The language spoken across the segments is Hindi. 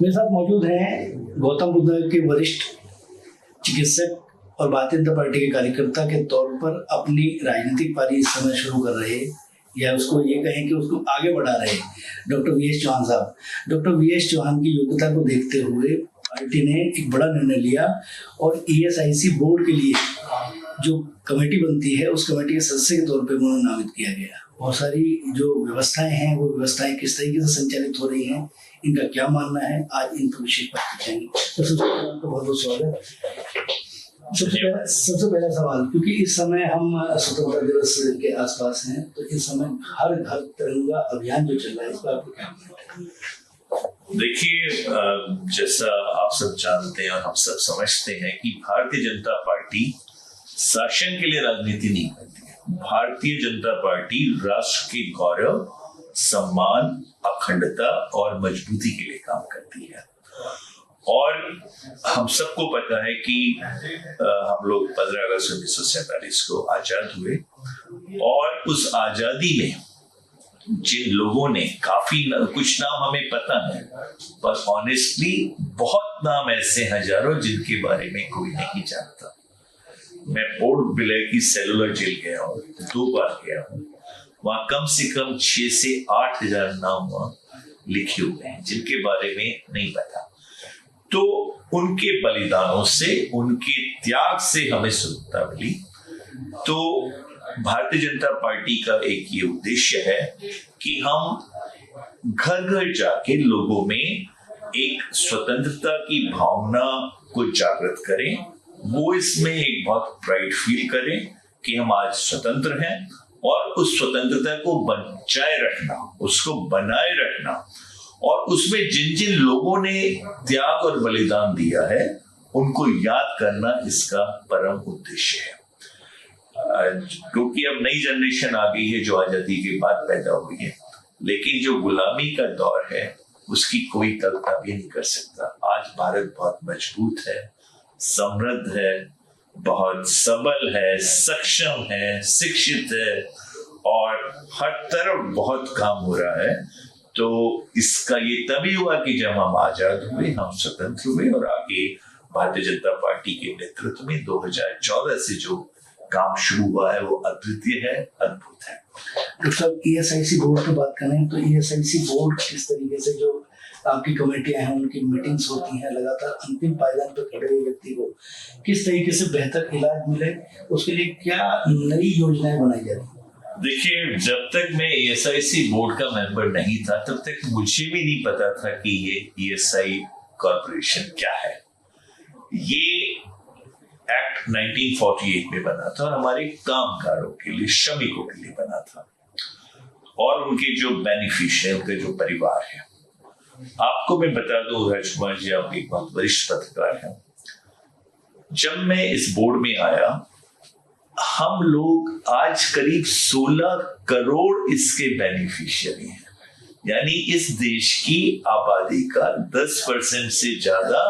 मेरे साथ मौजूद हैं गौतम बुद्ध के वरिष्ठ चिकित्सक और भारतीय जनता पार्टी के कार्यकर्ता के तौर पर अपनी राजनीतिक पारी इस समय शुरू कर रहे, या उसको ये कहें कि उसको आगे बढ़ा रहे डॉक्टर वीएस चौहान साहब। डॉक्टर वीएस चौहान की योग्यता को देखते हुए पार्टी ने एक बड़ा निर्णय लिया और ईएसआईसी बोर्ड के लिए जो कमेटी बनती है उस कमेटी के सदस्य के तौर पर उन्हें नामित किया गया। बहुत सारी जो व्यवस्थाएं हैं वो व्यवस्थाएं किस तरीके से संचालित हो रही हैं, इनका क्या मानना है, आज इन पर विशेष बात करेंगे। तो सबसे पहले आपका बहुत बहुत स्वागत। सबसे पहला सवाल, क्योंकि इस समय हम स्वतंत्रता दिवस के आसपास हैं, तो इस समय हर घर तिरंगा अभियान जो चल रहा है इस पर आपको क्या मानना है? देखिए, जैसा आप सब जानते हैं और हम सब समझते हैं कि भारतीय जनता पार्टी शासन के लिए राजनीति नहीं करती है। भारतीय जनता पार्टी राष्ट्र के गौरव, सम्मान, अखंडता और मजबूती के लिए काम करती है। और हम सबको पता है कि हम लोग 15 अगस्त 1947 को आजाद हुए और उस आजादी में जिन लोगों ने कुछ नाम हमें पता है, पर ऑनेस्टली बहुत नाम ऐसे हजारों जिनके बारे में कोई नहीं जानता। मैं पोर्ट ब्लेयर की सेलुलर जेल गया हूँ, 2 बार गया हूँ। वहां कम से कम 6 से 8 हजार नाम लिखे हुए हैं जिनके बारे में नहीं पता। तो उनके बलिदानों से, उनके त्याग से हमें स्वतंत्रता मिली। तो भारतीय जनता पार्टी का एक ये उद्देश्य है कि हम घर घर जाके लोगों में एक स्वतंत्रता की भावना को जागृत करें, वो इसमें एक बहुत प्राइड फील करें कि हम आज स्वतंत्र हैं, और उस स्वतंत्रता को बचाए रखना, उसको बनाए रखना, और उसमें जिन जिन लोगों ने त्याग और बलिदान दिया है उनको याद करना इसका परम उद्देश्य है। क्योंकि अब नई जनरेशन आ गई है जो आजादी के बाद पैदा हुई है, लेकिन जो गुलामी का दौर है उसकी कोई कल्पना भी नहीं कर सकता। आज भारत बहुत मजबूत है, समृद्ध है, बहुत सबल है, सक्षम है, शिक्षित है, और हर तरफ बहुत काम हो रहा है। तो इसका ये तभी हुआ कि जब हम आजाद हुए, हम स्वतंत्र हुए, और आगे भारतीय जनता पार्टी के नेतृत्व में 2014 से जो काम शुरू हुआ है वो अद्वितीय है, अद्भुत है। डॉक्टर साहब, ईएसआईसी बोर्ड की बात करें तो ईएसआईसी बोर्ड किस तरीके से जो आपकी कमेटियां हैं उनकी मीटिंग्स होती हैं, लगातार अंतिम पायदान पर खड़े हुए व्यक्ति को किस तरीके से बेहतर इलाज मिले, उसके लिए क्या नई योजनाएं बनाई जा रही हैं? देखिए, जब तक मैं ईएसआईसी बोर्ड का मेंबर नहीं था तब तक मुझे भी नहीं पता था कि ये ईएसआई कॉर्पोरेशन क्या है। ये एक्ट 1948 में बना था और हमारे कामगारों के लिए, श्रमिकों के लिए बना था, और उनके जो बेनिफिशियरी, उनके जो परिवार है। आपको मैं बता दूं राजकुमार जी, आप एक बहुत वरिष्ठ पत्रकार हैं। जब मैं इस बोर्ड में आया, हम लोग आज करीब 16 करोड़ इसके बेनिफिशियरी हैं। यानी इस देश की आबादी का 10% से ज्यादा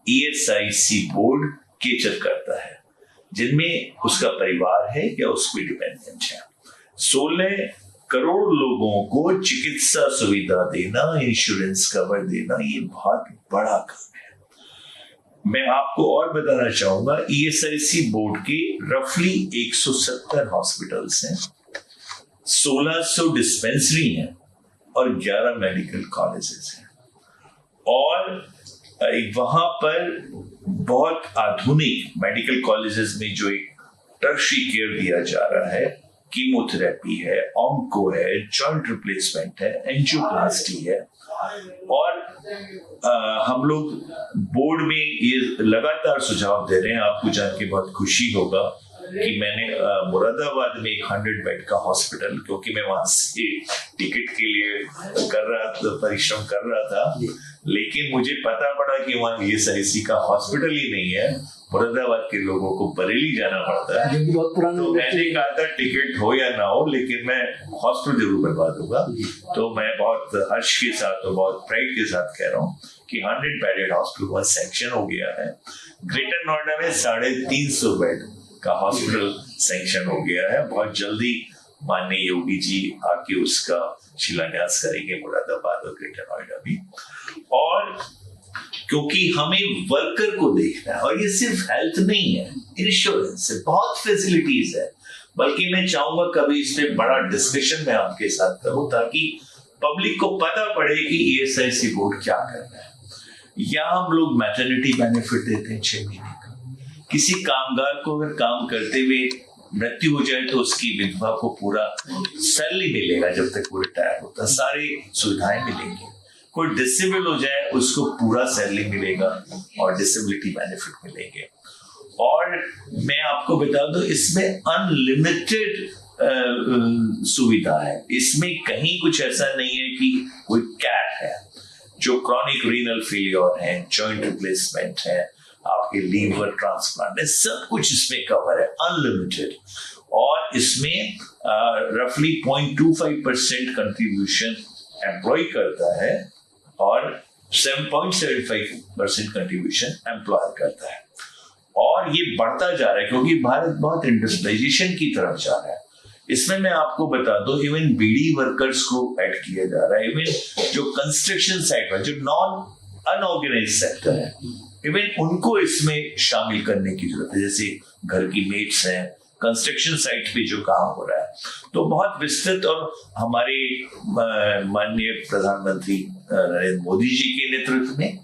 ईएसआईसी बोर्ड केचर करता है, जिनमें उसका परिवार है या उस पर डिपेंडेंट है। 16 करोड़ लोगों को चिकित्सा सुविधा देना, इंश्योरेंस कवर देना, ये बहुत बड़ा काम है। मैं आपको और बताना चाहूंगा, ईएसआईसी बोर्ड के रफली 170 हॉस्पिटल्स हैं, 1600 डिस्पेंसरी हैं और 11 मेडिकल कॉलेजेस हैं, और वहां पर बहुत आधुनिक मेडिकल कॉलेजेस में जो एक टर्शरी केयर दिया जा रहा है, कीमोथेरेपी है, ऑन्को है, जॉइंट रिप्लेसमेंट है, एंजियोप्लास्टी है, और हम लोग बोर्ड में ये लगातार सुझाव दे रहे हैं। आपको जान के बहुत खुशी होगा कि मैंने मुरादाबाद में एक 100 बेड का हॉस्पिटल, क्योंकि मैं वहां से टिकट के लिए परिश्रम कर रहा था, लेकिन मुझे पता पड़ा कि वहाँ ईएसआईसी का हॉस्पिटल ही नहीं है। मुरादाबाद के लोगों को बरेली जाना पड़ता है। तो मैंने कहा था टिकट हो या ना हो, लेकिन मैं हॉस्पिटल जरूर बनवा दूंगा। तो मैं बहुत हर्ष के साथ और बहुत प्राइड के साथ कह रहा हूँ कि 100 बेडेड हॉस्पिटल वहाँ सैंक्शन हो गया है। ग्रेटर नोएडा में 350 बेड का हॉस्पिटल सैंक्शन हो गया है। बहुत जल्दी माननीय योगी जी आके उसका शिलान्यास करेंगे मुरादाबाद और ग्रेटर नोएडा भी। और क्योंकि हमें वर्कर को देखना है, और ये सिर्फ हेल्थ नहीं है, इंश्योरेंस है, बहुत फैसिलिटीज है। बल्कि मैं चाहूंगा कभी इस पे बड़ा डिस्कशन मैं आपके साथ करूं, ताकि पब्लिक को पता पड़े कि ईएसआईसी बोर्ड क्या कर रहा है। या हम लोग मैटरनिटी बेनिफिट देते हैं 6 महीने का। किसी कामगार को अगर काम करते हुए मृत्यु हो जाए तो उसकी विधवा को पूरा सैलरी मिलेगा जब तक वो रिटायर होता, सारी सुविधाएं मिलेंगी। कोई डिसेबल हो जाए उसको पूरा सैलरी मिलेगा और डिसेबिलिटी बेनिफिट मिलेंगे। और मैं आपको बता दूं, इसमें अनलिमिटेड सुविधा है। इसमें कहीं कुछ ऐसा नहीं है कि कोई कैप है। जो क्रॉनिक रीनल फेलियर है, जॉइंट रिप्लेसमेंट है, आपके लीवर ट्रांसप्लांट है, सब कुछ इसमें कवर है, अनलिमिटेड। और इसमें रफली 0.25% कंट्रीब्यूशन एम्प्लॉय करता है और 7.75% कंट्रीब्यूशन एम्प्लॉयर करता है। और ये बढ़ता जा रहा है क्योंकि भारत बहुत इंडस्ट्रियलाइजेशन की तरफ जा रहा है। इसमें मैं आपको बता दूं, इवन बीडी वर्कर्स को ऐड किया जा रहा है। इवन जो कंस्ट्रक्शन साइट है, जो नॉन अनऑर्गेनाइज सेक्टर है, इवन उनको इसमें शामिल करने की जरूरत है। जैसे घर की मेट्स हैं, कंस्ट्रक्शन साइट पे जो काम हो रहा है, तो बहुत विस्तृत। और हमारे माननीय प्रधानमंत्री नरेंद्र मोदी जी के नेतृत्व में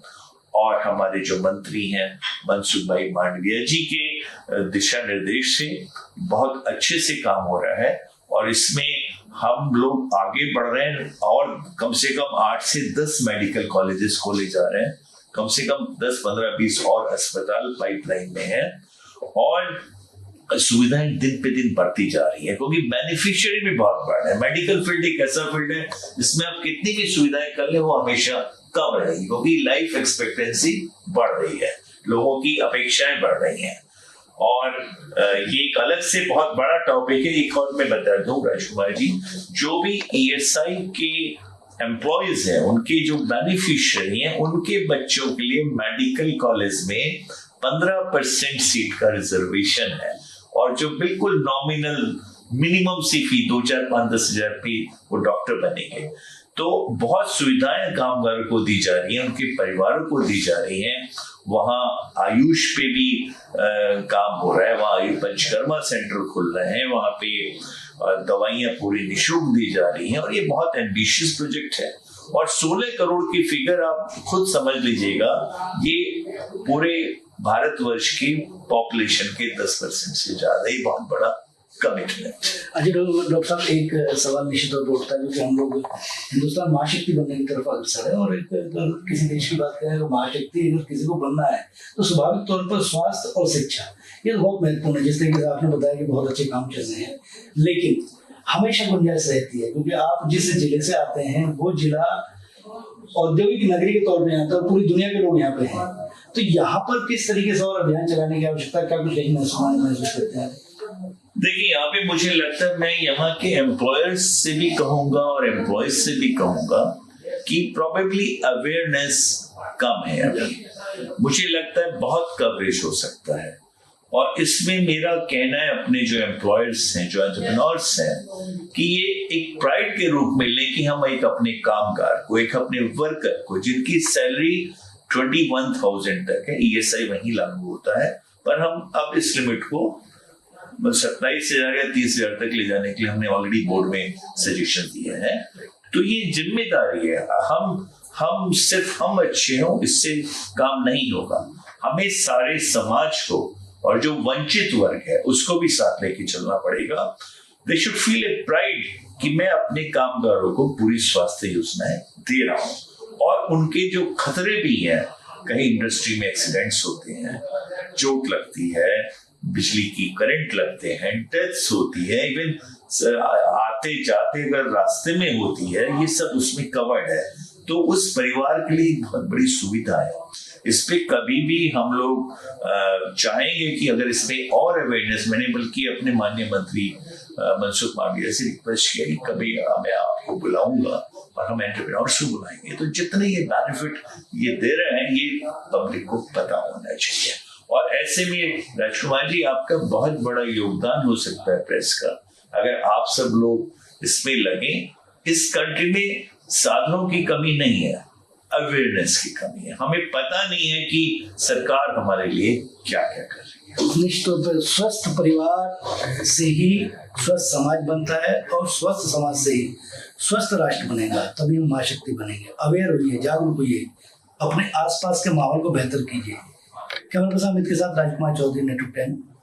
और हमारे जो मंत्री हैं मनसुख भाई मांडविया जी के दिशा निर्देश से बहुत अच्छे से काम हो रहा है। और इसमें हम लोग आगे बढ़ रहे हैं और कम से कम 8 से 10 मेडिकल कॉलेजेस खोले जा रहे हैं। कम से कम 10, 15, 20 और अस्पताल पाइपलाइन में है। और सुविधाएं दिन पे दिन बढ़ती जा रही है क्योंकि बेनिफिशियरी भी बहुत बढ़ रहे हैं। मेडिकल फील्ड एक ऐसा फील्ड है जिसमें आप कितनी भी सुविधाएं कर ले वो हमेशा कम रहेगी, क्योंकि लाइफ एक्सपेक्टेंसी बढ़ रही है, लोगों की अपेक्षाएं बढ़ रही हैं। और ये एक अलग से बहुत बड़ा टॉपिक है। एक और मैं बता दूं राजकुमार जी, जो भी ईएसआई के एम्प्लॉयज हैं, उनके जो बेनिफिशियरी हैं, उनके बच्चों के लिए मेडिकल कॉलेज में 15% सीट का रिजर्वेशन है। और जो बिल्कुल नॉमिनल मिनिमम सी फी 2, 4, 5, 10 हजार पे वो डॉक्टर बनेंगे। तो बहुत सुविधाएं कामगारों को दी जा रही हैं, उनके परिवारों को दी जा रही हैं। वहाँ आयुष पे भी काम हो रहा है, वहाँ पंचकर्मा सेंटर खुल रहे हैं, वहाँ पे दवाइयाँ पूरी निःशुल्क दी जा रही हैं। और ये बहुत एम्बिशियस प्रोजेक्ट है। और 16 करोड़ की फिगर आप खुद समझ लीजिएगा, ये पूरे भारतवर्ष की पॉपुलेशन के 10% से ज्यादा ही बहुत बड़ा कमिटमेंट। अच्छा डॉक्टर साहब, एक सवाल निश्चित तौर पर उठता है क्योंकि हम लोग हिंदुस्तान महाशक्ति बनने की तरफ अग्रसर है। और एक किसी देश की बात करें तो महाशक्ति अगर किसी को बनना है तो स्वाभाविक तौर पर स्वास्थ्य और शिक्षा ये तो बहुत महत्वपूर्ण है। जिस तरीके से आपने बताया कि बहुत अच्छे काम चल रहे हैं, लेकिन हमेशा गुंजाइश रहती है क्योंकि आप जिस जिले से आते हैं वो जिला औद्योगिक नगरी के तौर पर आता है, पूरी दुनिया के लोग यहाँ पे हैं। तो यहाँ पर किस तरीके से और अभियान चलाने की आवश्यकता, क्या कुछ यही महसूस करते हैं? देखिए, यहाँ पे मुझे लगता है मैं यहाँ के एम्प्लॉयर्स से भी कहूंगा और एम्प्लॉयज से भी कहूंगा कि प्रोबेबली अवेयरनेस कम है अभी। मुझे लगता है बहुत कवरेज हो सकता है। और इसमें मेरा कहना है अपने जो एम्प्लॉयर्स हैं, जो एंटरप्रेन्योर्स हैं, कि ये एक प्राइड के रूप में लें कि हम एक अपने कामगार को, एक अपने वर्कर को, जिनकी सैलरी 21,000 तक है, ईएसआई वहीं लागू होता है, पर हम अब इस लिमिट को 27,000 या 30,000 तक ले जाने के लिए हमने ऑलरेडी बोर्ड में सजेशन दिए हैं। तो ये जिम्मेदारी है। हम सिर्फ हम अच्छे हों इससे काम नहीं होगा। हमें सारे समाज को और जो वंचित वर्ग है उसको भी साथ लेके चलना पड़ेगा। They should feel a pride कि मैं अपने कामगारों को पूरी स्वास्थ्य योजनाएं दे रहा हूं। और उनके जो खतरे भी हैं, कहीं इंडस्ट्री में एक्सीडेंट्स होते हैं, चोट लगती है, बिजली की करंट लगते हैं, डेथ्स होती है, इवन आते जाते अगर रास्ते में होती है, ये सब उसमें कवर्ड है। तो उस परिवार के लिए बहुत बड़ी सुविधा है। इस पे कभी भी हम लोग चाहेंगे कि अगर इसमें और अवेयरनेस, मैंने बल्कि अपने माननीय मंत्री मनसुख मांडविया से रिक्वेस्ट किया कि कभी मैं आपको बुलाऊंगा और हम एंटरप्रेन्योर्स को बुलाएंगे, तो जितने ये बेनिफिट ये दे रहे हैं ये पब्लिक को पता होना चाहिए। और ऐसे में राजकुमार जी, आपका बहुत बड़ा योगदान हो सकता है प्रेस का, अगर आप सब लोग इसमें लगे, इस कंट्री में साधनों की कमी नहीं है, अवेयरनेस की कमी है। हमें पता नहीं है कि सरकार हमारे लिए क्या क्या कर रही है। निश्चित तौर पर स्वस्थ परिवार से ही स्वस्थ समाज बनता है, और स्वस्थ समाज से ही स्वस्थ राष्ट्र बनेगा, तभी हम महाशक्ति बनेंगे। अवेयर होइए, जागरूक होइए, अपने आसपास के माहौल को बेहतर कीजिए। कैमरा पर्सन अमित के साथ राजकुमार चौधरी, नेटवर्क 10।